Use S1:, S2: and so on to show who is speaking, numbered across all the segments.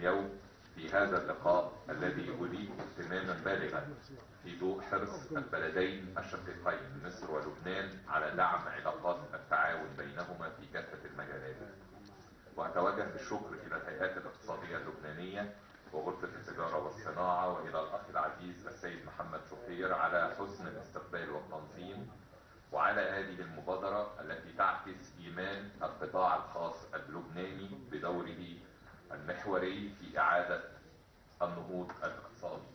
S1: اليوم في هذا اللقاء الذي أوليه اهتماما بالغا في ضوء حرص البلدين الشقيقين مصر ولبنان على دعم علاقات التعاون بينهما في كافة المجالات. وأتوجه بالشكر إلى الهيئات الاقتصادية اللبنانية وغرفة التجارة والصناعة وإلى الأخ العزيز السيد محمد شقير على حسن الاستقبال والتنظيم وعلى هذه المبادرة التي تعكس إيمان القطاع الخاص اللبناني بدوره المحوري في إعادة النهوض الاقتصادي.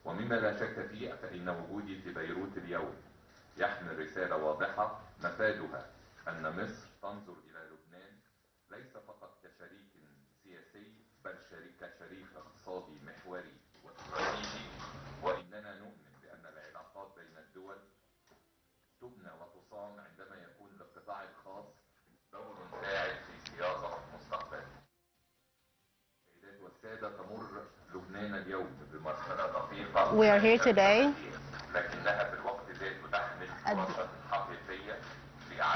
S1: ومما لا شك فيه فإن وجودي في بيروت اليوم يحمل رسالة واضحة مفادها أن مصر تنظر إلى لبنان ليس فقط كشريك سياسي بل كشريك اقتصادي محوري واستراتيجي، وإننا نؤمن بأن العلاقات بين الدول تبنى وتصان عندما يكون للقطاع الخاص دور فاعل في صياغة مستقبله. سيدات والسادة، تمر لبنان اليوم بمرحلة دقيقة
S2: We are here today
S1: لكنها في الوقت ذاته تحمل فرصة حقيقية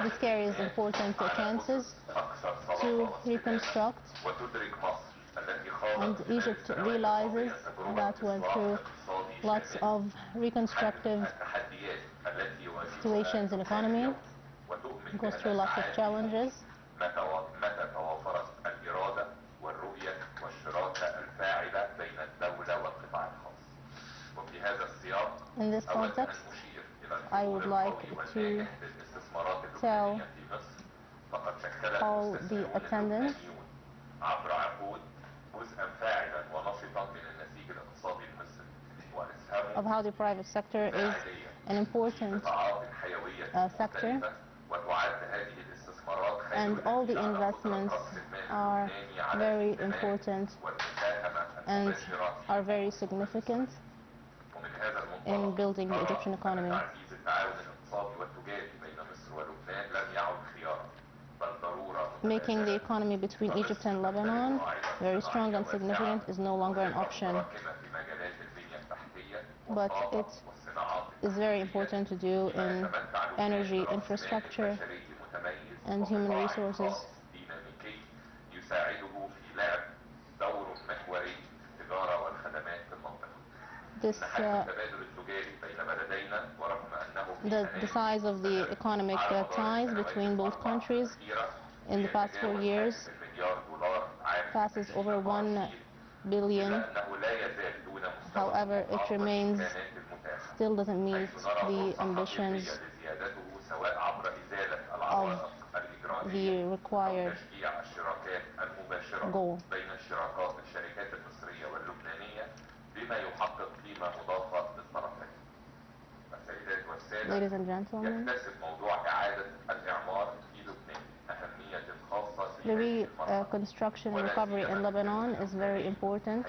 S2: This carries important chances to reconstruct, and Egypt realizes that went through lots of reconstructive situations in economy, goes through lots of challenges. In this context, I would like to tell all the attendants of how the private sector is an important sector, and all the investments are very important and are very significant in building the Egyptian economy. Making the economy between Egypt and Lebanon very strong and significant is no longer an option, but it is very important to do in energy infrastructure and human resources. The size of the economic ties between both countries in the past 4 years passes over $1 billion. However, it remains, still doesn't meet the ambitions of the required goal. Ladies and gentlemen, the reconstruction and recovery in Lebanon is very important,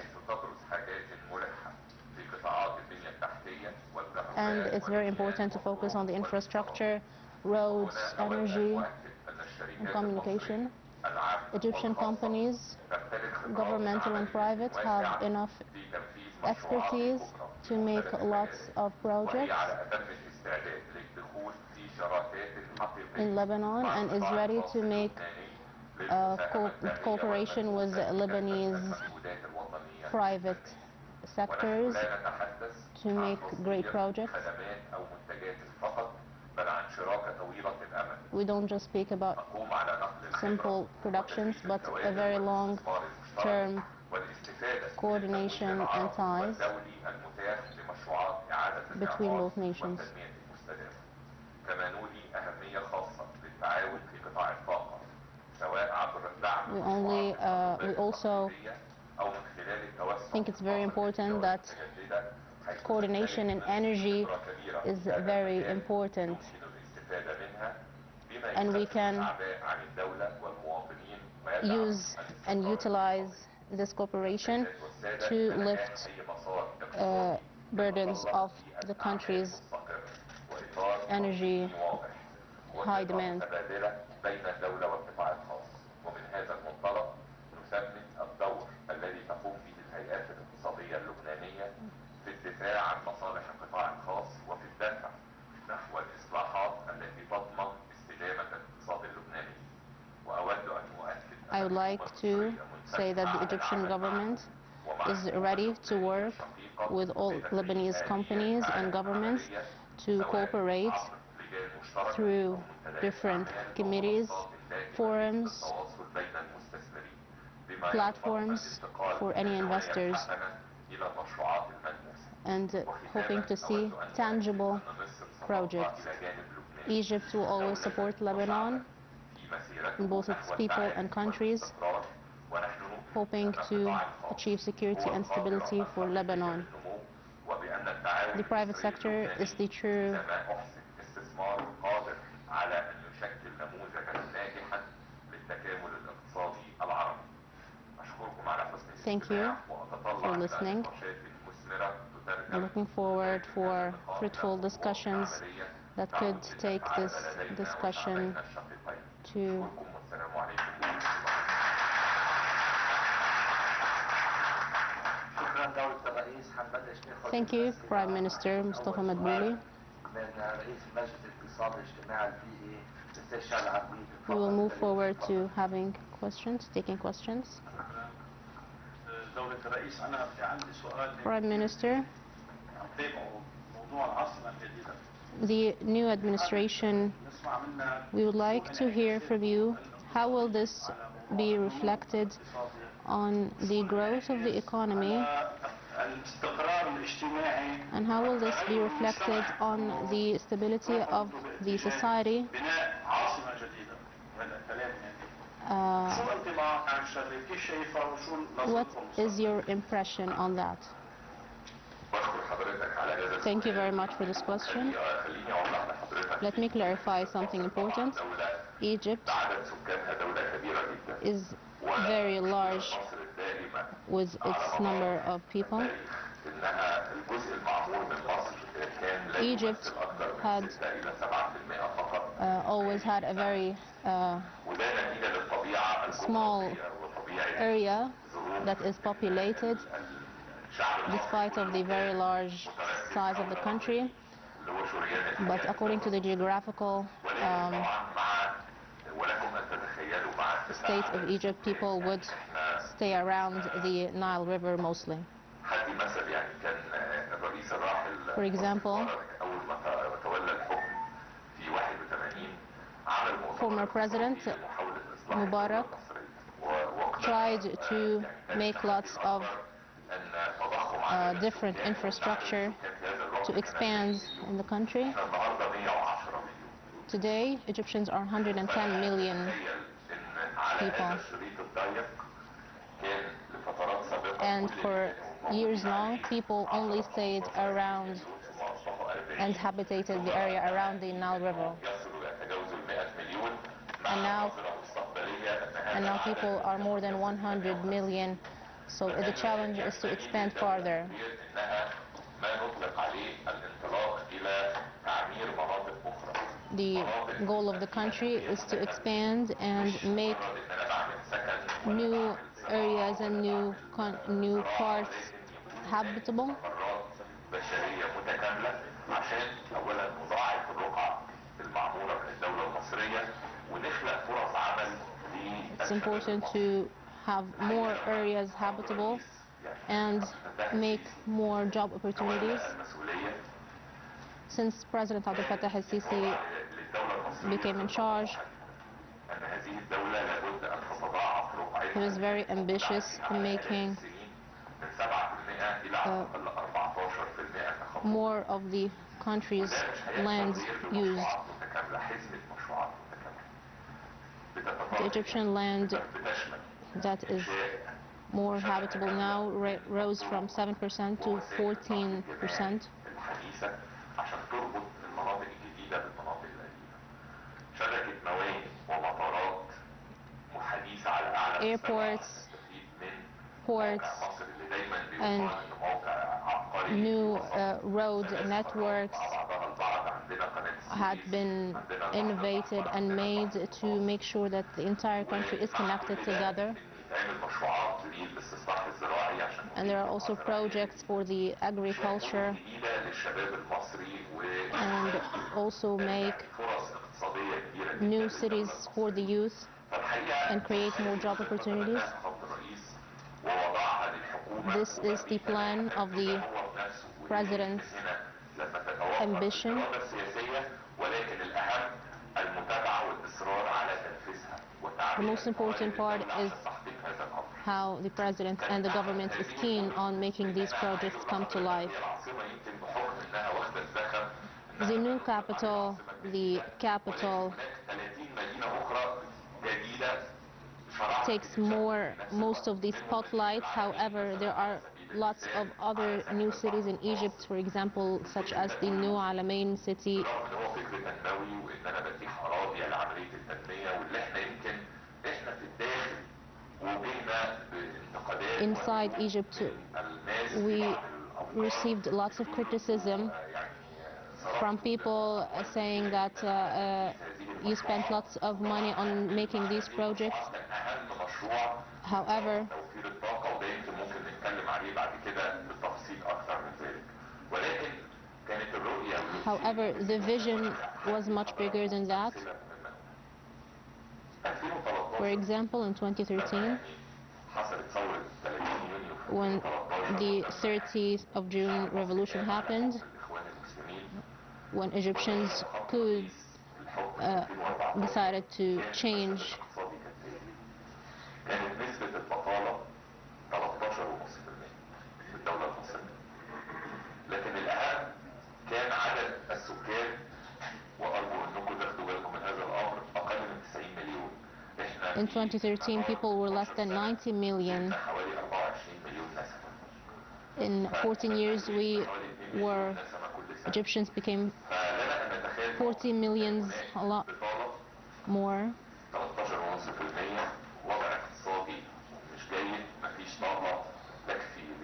S2: and it's very important to focus on the infrastructure, roads, energy, and communication. Egyptian companies, governmental and private, have enough expertise to make lots of projects in Lebanon, and is ready to make cooperation with Lebanese private sectors to make great projects. We don't just speak about simple productions, but a very long-term coordination and ties between both nations. We also think it's very important that coordination in energy is very important, and we can use and utilize this cooperation to lift burdens of the country's energy high demand. I would like to say that the Egyptian government is ready to work with all Lebanese companies and governments to cooperate through different committees, forums, platforms for any investors, and hoping to see tangible projects. Egypt will always support Lebanon in both its people and countries, hoping to achieve security and stability for Lebanon. The private sector is the true Thank you for listening. I'm looking forward for fruitful discussions that could take this discussion to Thank you, Prime Minister Mustafa Madbouly. We will move forward to having questions, taking questions. Prime Minister, the new administration, we would like to hear from you, how will this be reflected on the growth of the economy, and how will this be reflected on the stability of the society? What is your impression on that? Thank you very much for this question. Let me clarify something important. Egypt is very large with its number of people. Egypt had always had a very small area that is populated despite of the very large size of the country, but according to the geographical state of Egypt, people would stay around the Nile River mostly. For example, former President Mubarak tried to make lots of different infrastructure to expand in the country. Today, Egyptians are 110 million people. And for years now, people only stayed around and habitated the area around the Nile River. And now people are more than 100 million, so the challenge is to expand farther. The goal of the country is to expand and make new areas and new parts habitable. It's important to have more areas habitable and make more job opportunities. Since President Abdel Fattah al-Sisi became in charge, he was very ambitious in making more of the country's land used. The Egyptian land that is more habitable now rose from 7% to 14%. Airports, ports, and new road networks had been innovated and made to make sure that the entire country is connected together. And there are also projects for the agriculture, and also make new cities for the youth and create more job opportunities. This is the plan of the president's ambition. The most important part is how the president and the government is keen on making these projects come to life. The new capital, the capital takes most of the spotlight. However, there are lots of other new cities in Egypt, for example, such as the new Alamein city. Inside Egypt, we received lots of criticism from people saying that you spent lots of money on making these projects. However, the vision was much bigger than that. For example, in 2013, when the 30th of June revolution happened, when Egyptians decided to change, in 2013 people were less than 90 million. In 14 years Egyptians became 40 million, a lot more.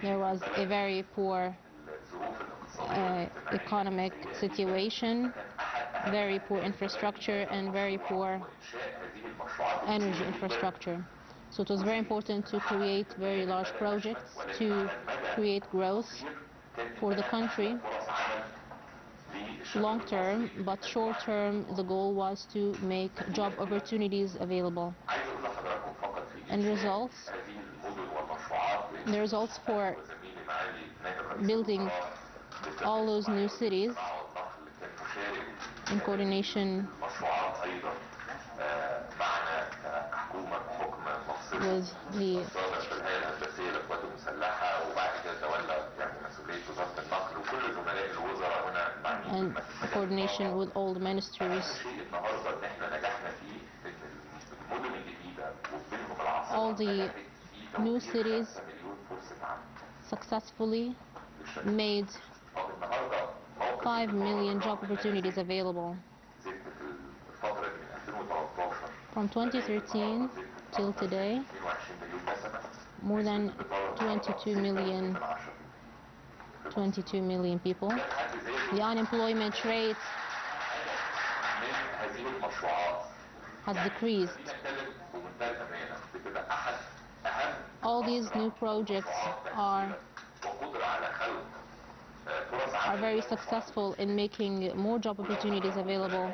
S2: There was a very poor economic situation, very poor infrastructure, and very poor energy infrastructure. So it was very important to create very large projects to create growth for the country long term, but short term the goal was to make job opportunities available. And the results for building all those new cities in coordination with the and coordination with all the ministries. All the new cities successfully made 5 million job opportunities available. From 2013 till today, more than 22 million people. The unemployment rate has decreased. All these new projects are very successful in making more job opportunities available.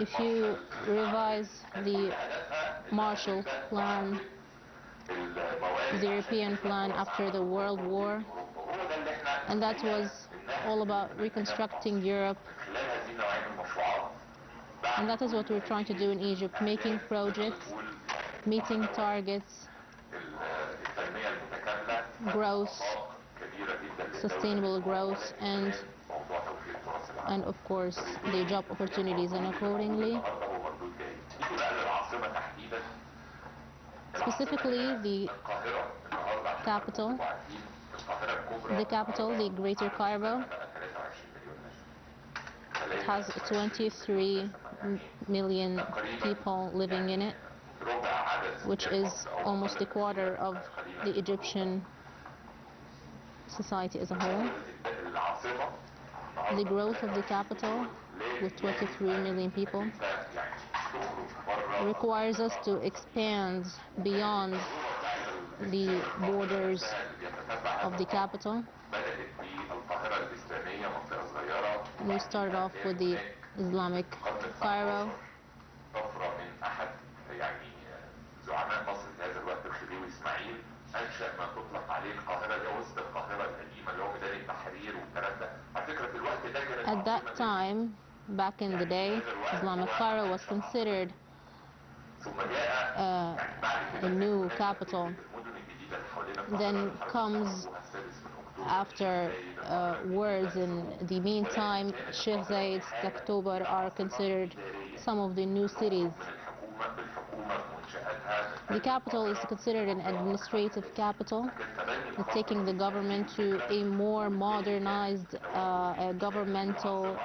S2: If you revise the Marshall Plan, the European plan after the World War, and that was all about reconstructing Europe. And that is what we're trying to do in Egypt, making projects, meeting targets, growth, sustainable growth, and of course the job opportunities. And accordingly, specifically the capital, the Greater Cairo, it has 23 million people living in it, which is almost a quarter of the Egyptian society as a whole. The growth of the capital, with 23 million people, requires us to expand beyond the borders of the capital. We started off with the Islamic Cairo.
S1: واسماعيل انشا ما تطلق عليه القاهره، اللي هو وسط القاهره القديمه اللي هو ميدان التحرير والكلام ده. على فكره في الوقت ده كانت
S2: At that time, back in the day, Islamic Cairo was considered a new capital. Then comes, after words in the meantime, Sheikh Zayed's October are considered some of the new cities. The capital is considered an administrative capital, taking the government to a more modernized governmental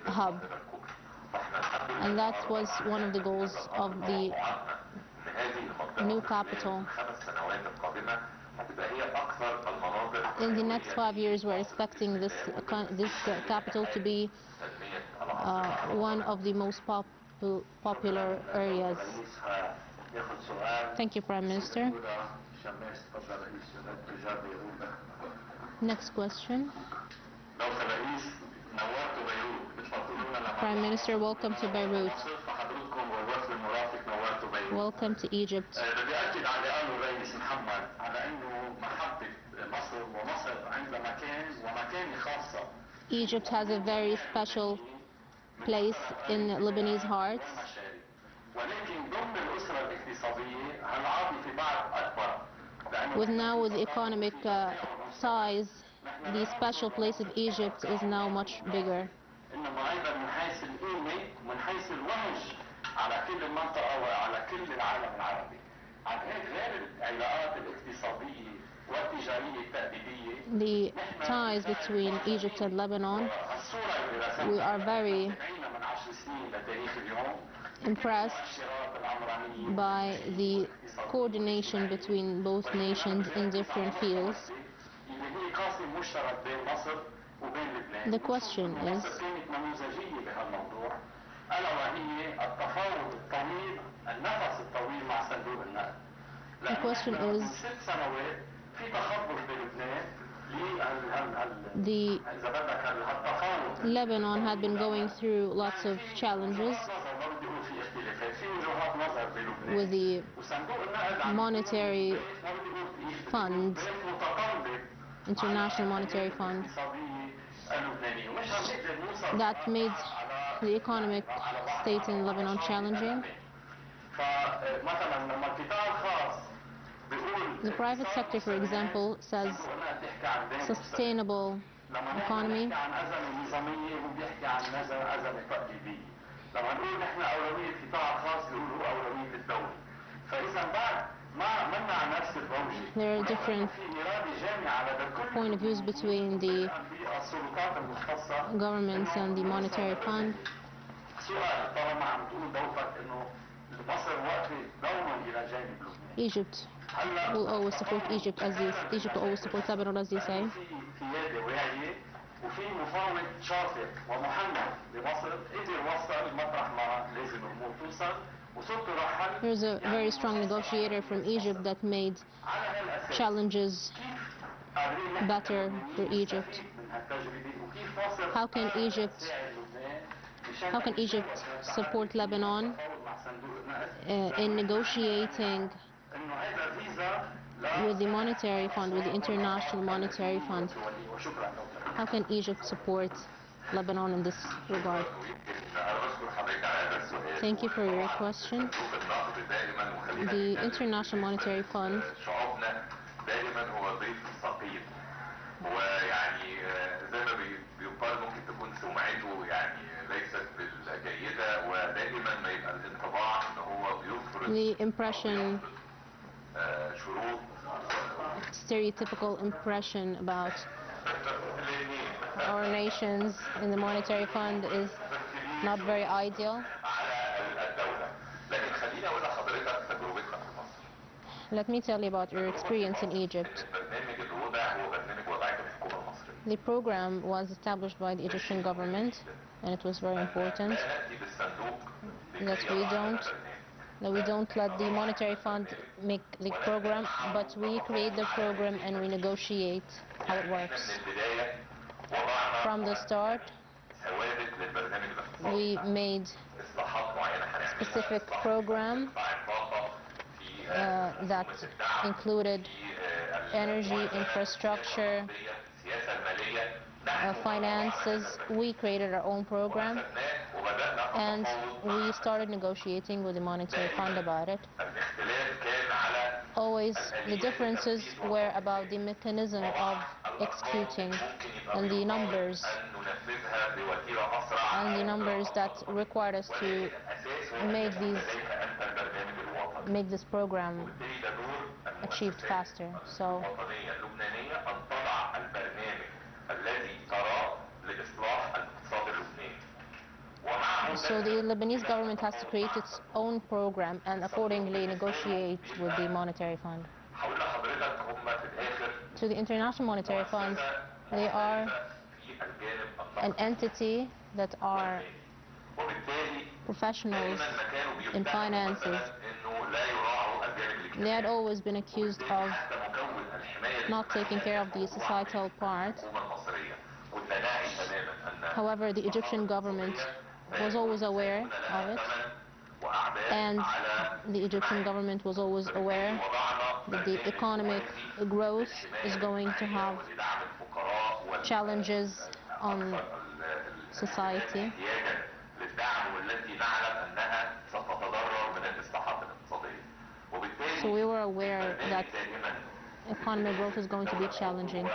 S2: hub. And that was one of the goals of the new capital. In the next 5 years, we're expecting this capital to be one of the most popular areas. Thank you, Prime Minister. Next question. Prime Minister, welcome to Beirut. Welcome to Egypt. Egypt has a very special place in Lebanese hearts. With economic ties, the special place of Egypt is now much bigger. The ties between Egypt and Lebanon, we are very impressed by the coordination between both nations in different fields. The question is, Lebanon had been going through lots of challenges with the monetary fund, International Monetary Fund, that made the economic state in Lebanon challenging. The private sector, for example, says sustainable economy. There are different point of views between the governments and the monetary fund. Egypt will always support Egypt will always support Lebanon, as they say. There's a very strong negotiator from Egypt that made challenges better for Egypt. How can Egypt support Lebanon in negotiating with the monetary fund, with the International Monetary Fund? How can Egypt support Lebanon in this regard? Thank you for your question. The International Monetary Fund the impression, stereotypical impression about our nations in the monetary fund is not very ideal. Let me tell you about your experience in Egypt. The program was established by the Egyptian government, and it was very important that we don't let the monetary fund make the program, but we create the program and we negotiate how it works. From the start, we made specific program that included energy, infrastructure, finances. We created our own program, and we started negotiating with the Monetary Fund about it. Always the differences were about the mechanism of executing and the numbers that required us to make this program achieved faster. So the Lebanese government has to create its own program and accordingly negotiate with the Monetary Fund. To the International Monetary Fund, they are an entity that are professionals in finances. They had always been accused of not taking care of the societal part. However, the Egyptian government was always aware of it, and the Egyptian government was always aware that the economic growth is going to have challenges on society. So we were aware that economic growth is going to be challenging.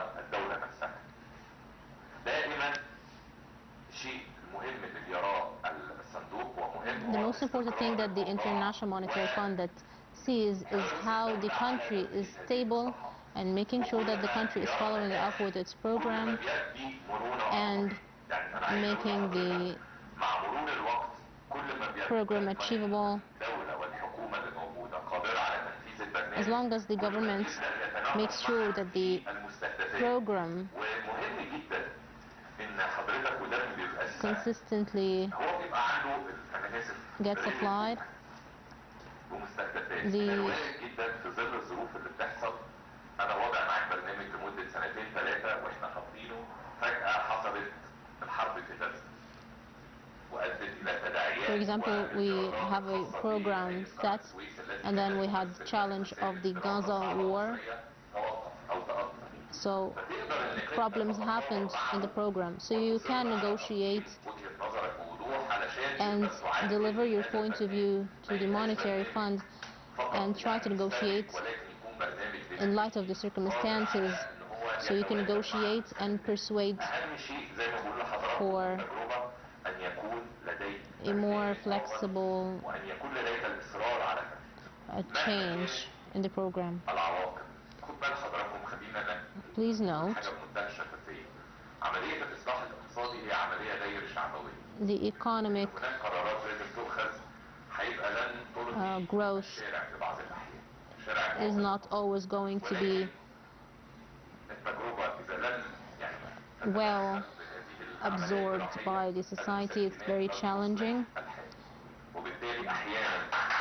S2: The most important thing that the International Monetary Fund that sees is how the country is stable and making sure that the country is following up with its program and making the program achievable. As long as the government makes sure that the program consistently gets applied, for example, we have a program set, and then we had the challenge of the Gaza war. So problems happened in the program. So you can negotiate and deliver your point of view to the Monetary Fund and try to negotiate in light of the circumstances. So you can negotiate and persuade for a more flexible change in the program. Please note, the economic growth is not always going to be well absorbed by the society. It's very challenging.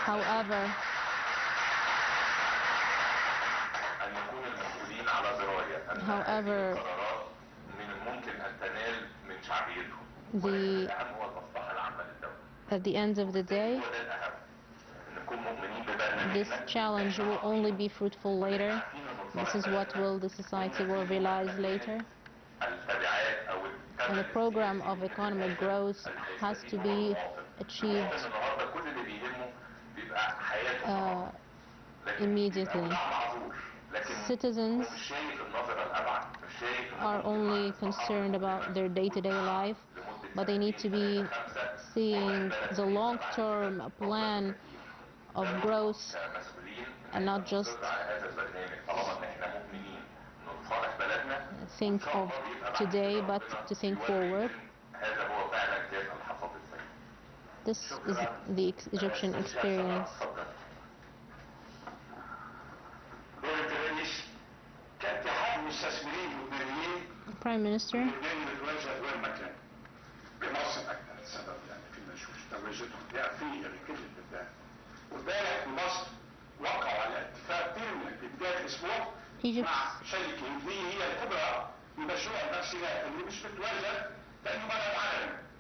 S2: However, at the end of the day, this challenge will only be fruitful later. This is what the society will realize later. And the program of economic growth has to be achieved immediately. Citizens are only concerned about their day-to-day life, but they need to be seeing the long-term plan of growth and not just think of today, but to think forward. This is the Egyptian experience. Prime Minister,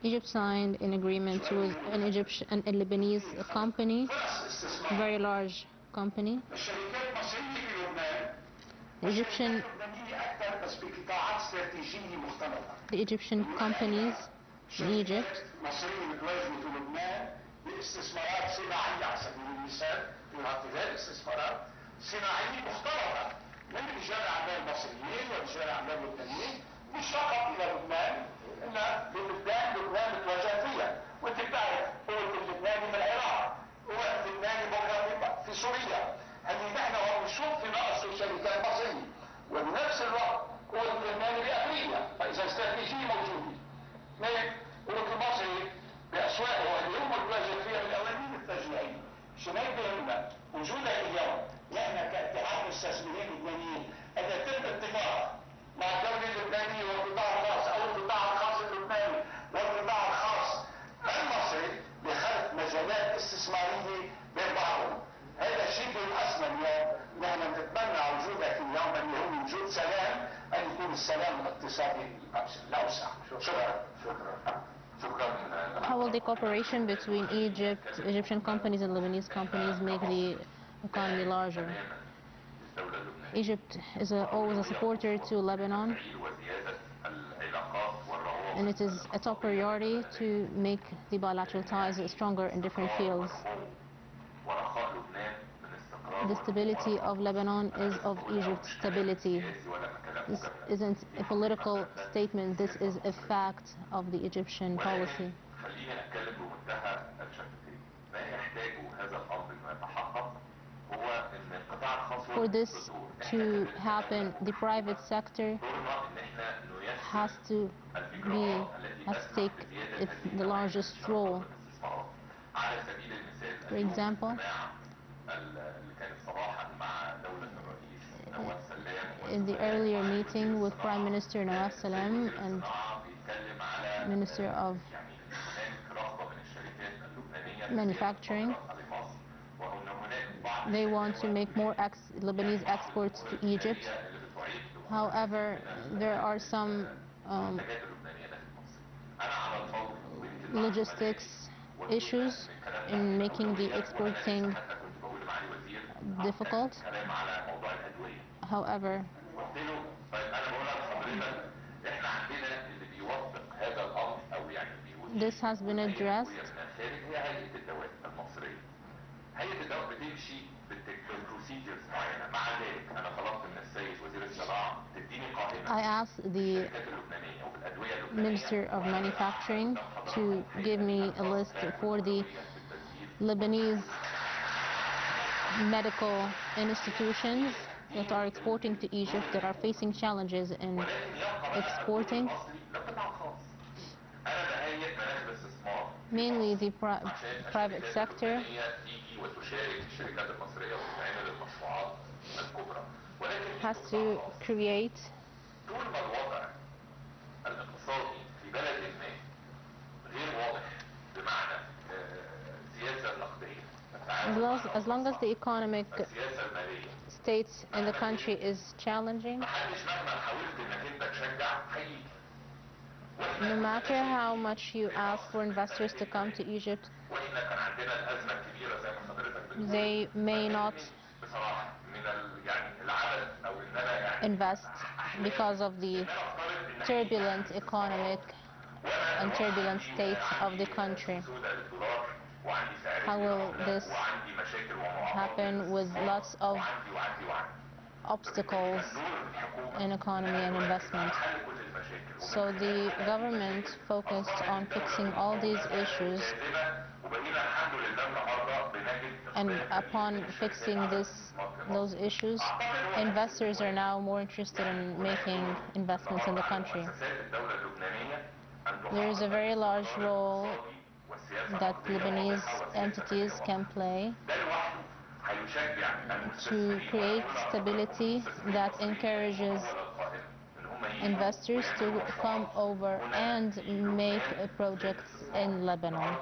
S2: Egypt signed an agreement with an Lebanese company, a very large company.
S3: الشركات مصرية في لبنان
S2: The Egyptian
S3: لبنانية أكثر بس بقطاعات استراتيجية مختلطة.
S2: the Egyptian companies in Egypt
S3: مصرية متواجدة في لبنان لاستثمارات صناعية على سبيل المثال في هذه استثمارات صناعية مختلطة من رجال أعمال مصريين ورجال أعمال لبنانيين مش فقط إلى لبنان إلا لبنان متواجد فيها. وأنت بتعرف قوة اللبناني في العراق، قوة اللبناني بكرة في سوريا. هذه نحن ونشوف في نقص شركات مصرية وبنفس الوقت قوة اللبناني بأمريكا. فإذا استراتيجية موجودة قوة المصري بأسواقه اللي هو متواجد فيها من الأوامر التشريعية. عشان هيك بيهمنا وجودك اليوم نحن كاتحاد مستثمرين لبنانيين أن يتم اتفاق مع الدولة اللبنانية والقطاع الخاص أو القطاع الخاص اللبناني والقطاع الخاص المصري لخلق مجالات استثمارية بين بعضهم. هذا الشيء بالأسمى اليوم. نحن نتمنى وجودك اليوم أن هو وجود سلام، أن يكون السلام الاقتصادي الأوسع. شكرا.
S2: How will the cooperation between Egyptian companies and Lebanese companies make the economy larger? Egypt is always a supporter to Lebanon, and it is a top priority to make the bilateral ties stronger in different fields. The stability of Lebanon is of Egypt's stability. This isn't a political statement, this is a fact of the Egyptian policy. For this to happen, the private sector has to take the largest role. For example, in the earlier meeting with Prime Minister Nawaf Salam and Minister of Manufacturing, they want to make more Lebanese exports to Egypt. However, there are some logistics issues in making the exporting difficult. However, this has been addressed. I asked the Minister of Manufacturing to give me a list for the Lebanese medical institutions that are exporting to Egypt that are facing challenges in exporting. Mainly the private sector has to create as long as the economic state in the country is challenging, no matter how much you ask for investors to come to Egypt, they may not invest because of the turbulent economic and turbulent state of the country. How will this happen with lots of obstacles in economy and investment? So the government focused on fixing all these issues, and upon fixing those issues, investors are now more interested in making investments in the country. There is a very large role that Lebanese entities can play to create stability that encourages investors to come over and make projects in Lebanon.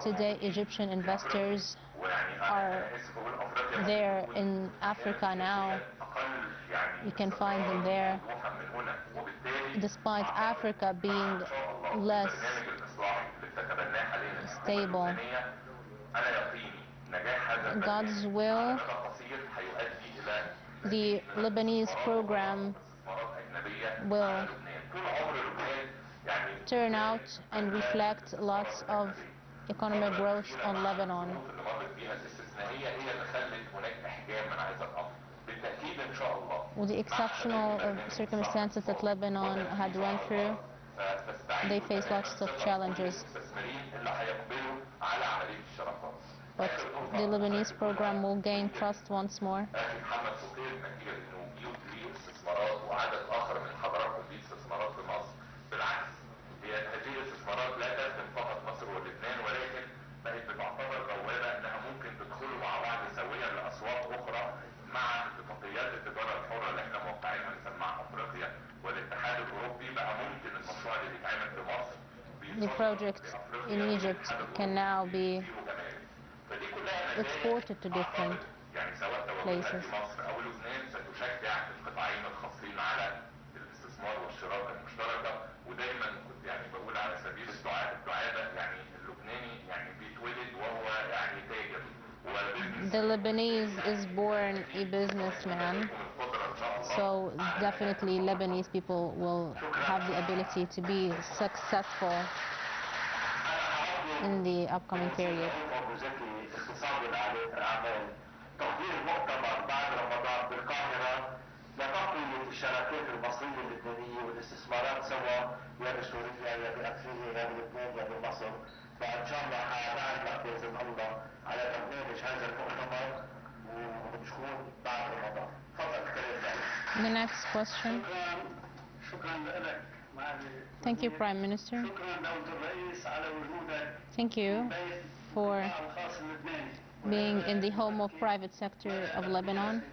S2: Today, Egyptian investors are there in Africa now. You can find them there. Despite Africa being less stable, God's will, the Lebanese program will turn out and reflect lots of economic growth on Lebanon. With the exceptional circumstances that Lebanon had went through, they faced lots of challenges. But the Lebanese program will gain trust once more. The project in Egypt can now be exported to different places. The Lebanese is born a businessman, so definitely Lebanese people will have the ability to be successful in the upcoming period.
S3: الشراكات المصرية اللبنانية والاستثمارات سوا يا بسوريا يا بأفريقيا يا بلبنان يا بمصر، فإن شاء الله حنعلق بإذن الله على برنامج هذا المؤتمر وبنكون بعد رمضان. تفضل الكلام.
S2: The next question.
S3: شكرا لك معالي.
S2: Thank you, Prime Minister.
S3: شكرا دولة الرئيس على وجودك.
S2: Thank you for being in the home of private sector of Lebanon.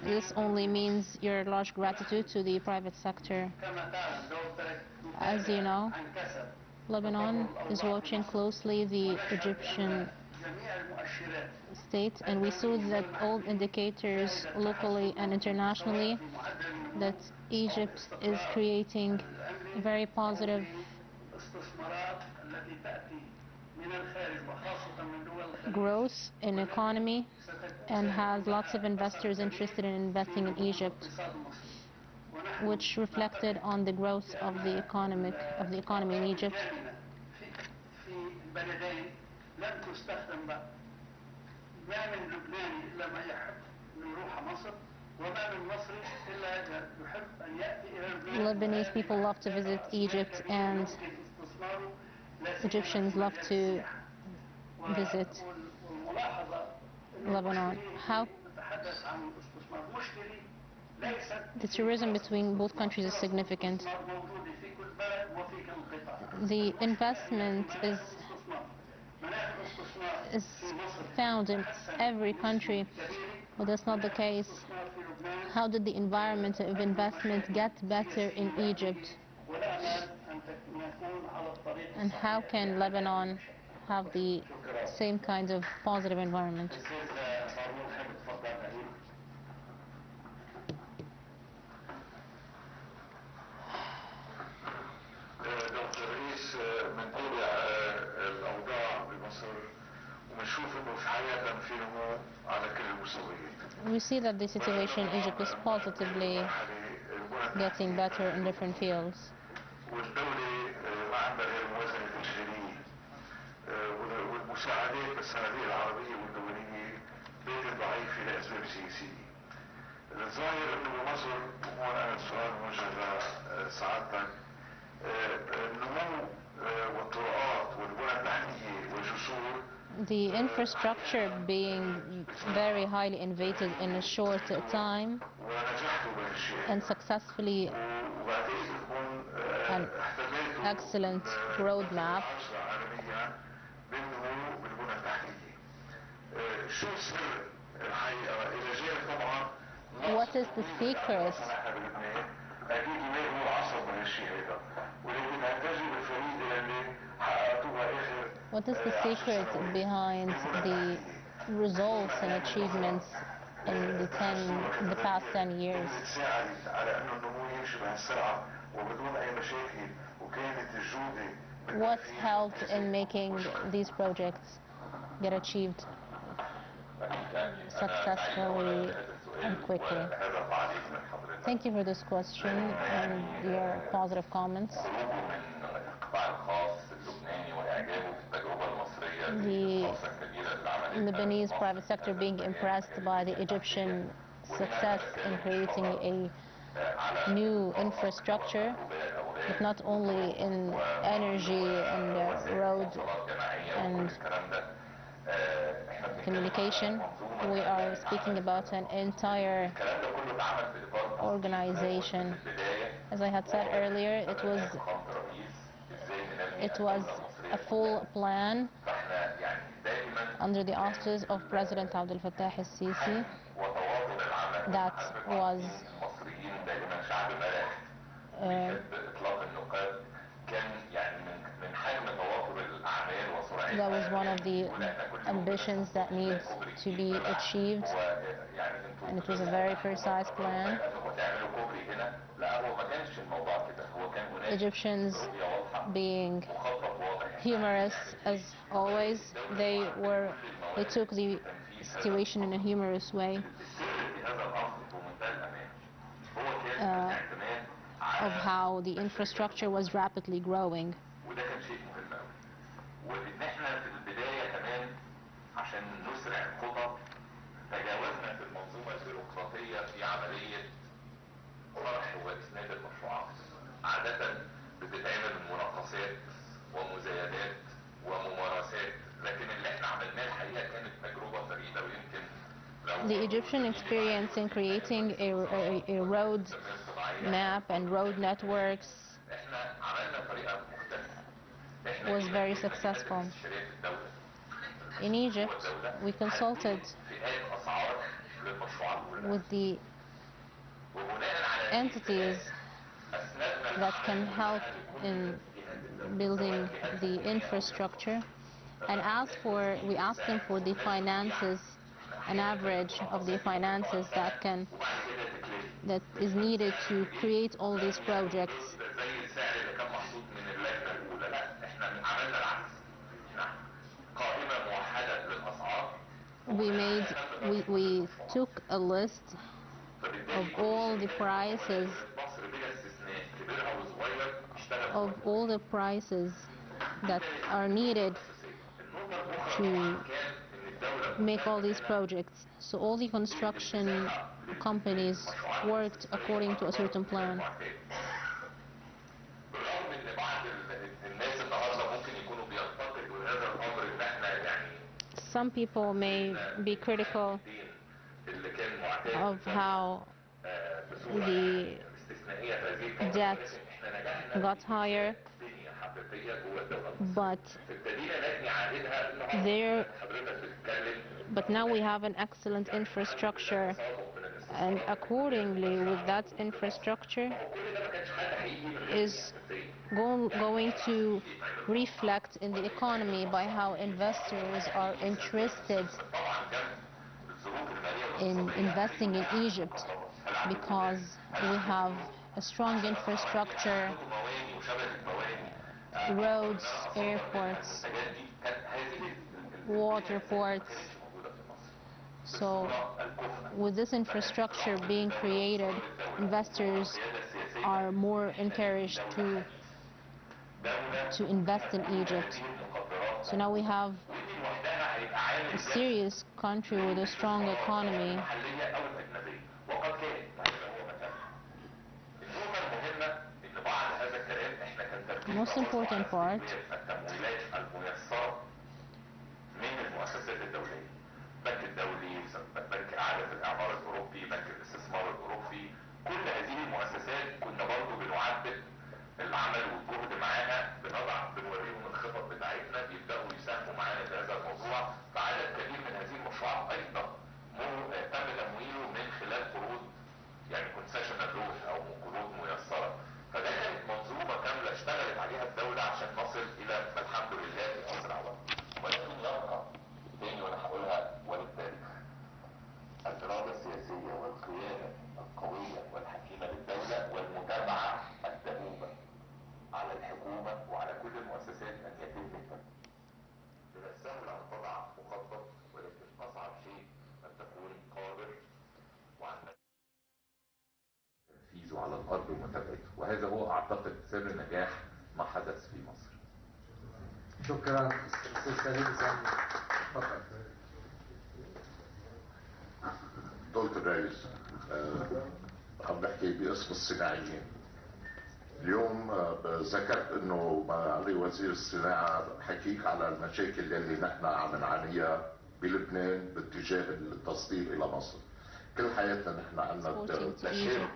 S2: This only means your large gratitude to the private sector. As you know, Lebanon is watching closely the Egyptian state, and we saw that all indicators locally and internationally that Egypt is creating very positive growth in economy and has lots of investors interested in investing in Egypt, which reflected on the growth of the economy in Egypt. Lebanese people love to visit Egypt, and Egyptians love to visit Lebanon. How the tourism between both countries is significant. The investment is found in every country, but that's not the case. How did the environment of investment get better in Egypt? And how can Lebanon have the same kind of positive environment? We see that the situation in Egypt is positively getting better in different fields.
S3: الظاهر انه بمصر وهون انا السؤال موجه لسعادتك النمو والطرقات والبنى التحتيه والجسور.
S2: The infrastructure being very highly innovated in a short time and successfully an excellent roadmap. What is the secret? What is the secret behind the results and achievements in the past 10 years? What helped in making these projects get achieved successfully and quickly. Thank you for this question and your positive comments. The Lebanese private sector being impressed by the Egyptian success in creating a new infrastructure, but not only in energy and road and communication. We are speaking about an entire organization. As I had said earlier, it was a full plan under the auspices of President Abdel Fattah al-Sisi that was one of the ambitions that needs to be achieved, and it was a very precise plan. Egyptians, being humorous as always, they took the situation in a humorous way of how the infrastructure was rapidly growing. The Egyptian experience in creating a road map and road networks was very successful. In Egypt, we consulted with the entities that can help in building the infrastructure, and we asked them for the finances, an average of the finances that is needed to create all these projects. We took a list of all the prices that are needed to make all these projects. So all the construction companies worked according to a certain plan. Some people may be critical of how the debt got higher, but now we have an excellent infrastructure, and accordingly with that infrastructure is going to reflect in the economy by how investors are interested in investing in Egypt, because we have a strong infrastructure, roads, airports, water ports. So with this infrastructure being created, investors are more encouraged to invest in Egypt. So now we have a serious country with a strong economy. The most important part
S1: من السهل أن تضع مخطط، ولكن أصعب شيء أن تكون قادر وعندك تنفيذه على الأرض ومتابعته، وهذا هو أعتقد سر نجاح ما حدث في مصر.
S4: شكرا أستاذ سليم سامي. فقط.
S5: دولة الرئيس، عم بحكي باسم الصناعيين. اليوم ذكرت انه معالي وزير الصناعه حكيك على المشاكل اللي نحن عم نعانيها بلبنان باتجاه التصدير الى مصر. كل حياتنا نحن عندنا تشابك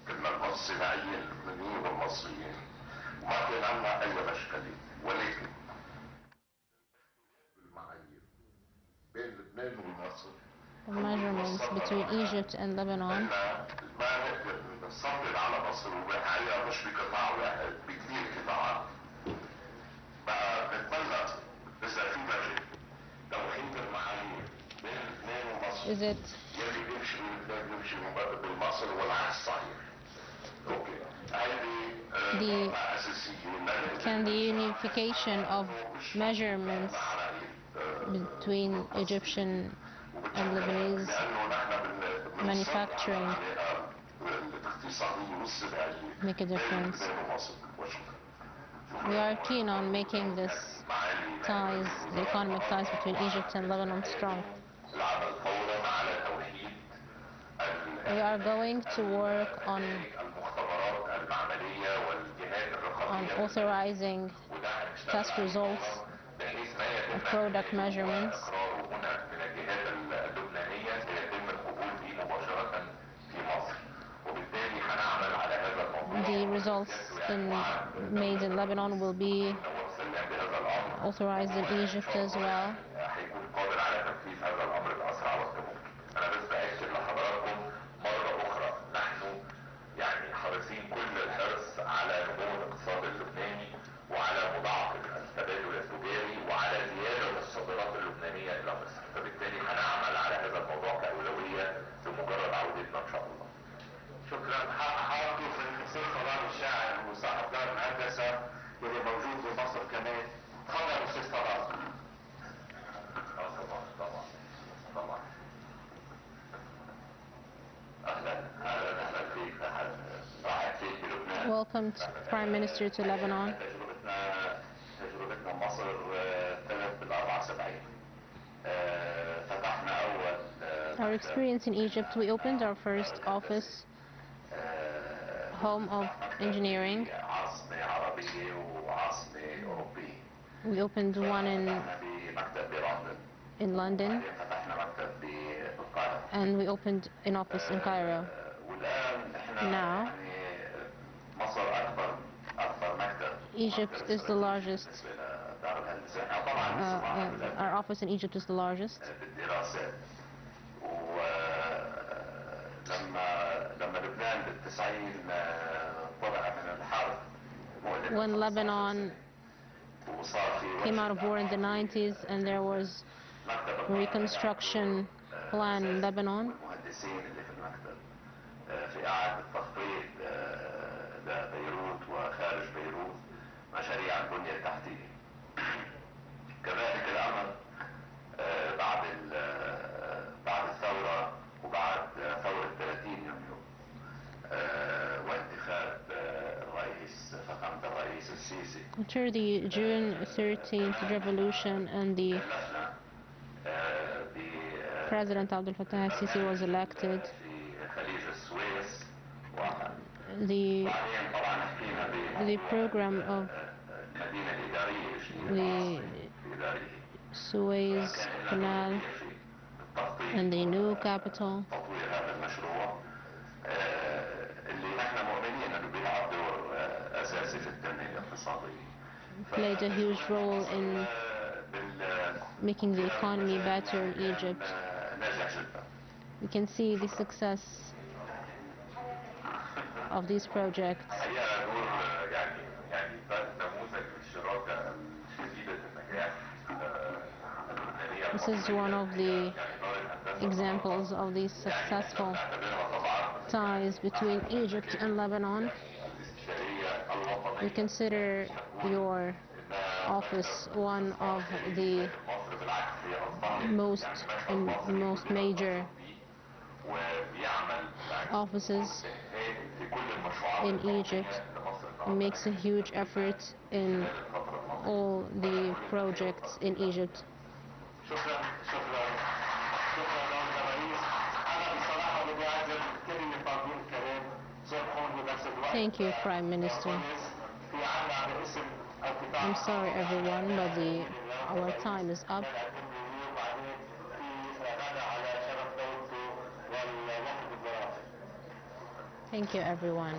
S5: كنا الصناعيين اللبنانيين والمصريين، وما كان عندنا اي مشكله، ولكن المعايير بين لبنان ومصر
S2: The measurements between Egypt and Lebanon.
S5: ما نقدر نصدر على مصر، وبالحقيقه مش بقطاع واحد، بكثير قطاعات. بقى بنتمنى اذا في مجال توحيد المعايير بين لبنان ومصر.
S2: Is it
S5: يلي بيمشي بلبنان بيمشي بمصر والعكس صحيح. اوكي. هيدي نقطة أساسية.
S2: can the unification of measurements between Egyptian and Lebanese manufacturing make a difference? We are keen on making this ties, the economic ties between Egypt and Lebanon strong. We are going to work on authorizing test results of product measurements the results made in Lebanon will be authorized in Egypt as well. Welcome to Prime Minister to Lebanon. Our experience in Egypt, we opened our first office, home of engineering. We opened one in London, and we opened an office in Cairo. Now, Egypt is the largest. Our office in Egypt is the largest. When Lebanon came out of war in the 90s and there was a reconstruction plan in Lebanon,
S5: بيروت وخارج بيروت مشاريع البنية التحتية. كذلك الأمر بعد الثورة وبعد ثورة 30 يونيو وانتخاب الرئيس فخامة الرئيس السيسي.
S2: After the June 13th revolution and the President Abdel Fattah al-Sisi was elected, the program of the Suez Canal and the new capital played a huge role in making the economy better in Egypt. We can see the success of these projects. This is one of the examples of these successful ties between Egypt and Lebanon. We consider your office one of the most major offices in Egypt, and makes a huge effort in all the projects in Egypt.
S3: شكرا شكرا شكرا دولة الرئيس. أنا بصراحة بدي أعذر كل النقابين الكرام سيبقون بنفس الوقت.
S2: Thank you, Prime Minister.
S3: في عنا باسم القطاع.
S2: I'm sorry, everyone, but our time is up.
S3: وبعدين في غدا على شرف دولته والوقت الضيافة.
S2: Thank you, everyone.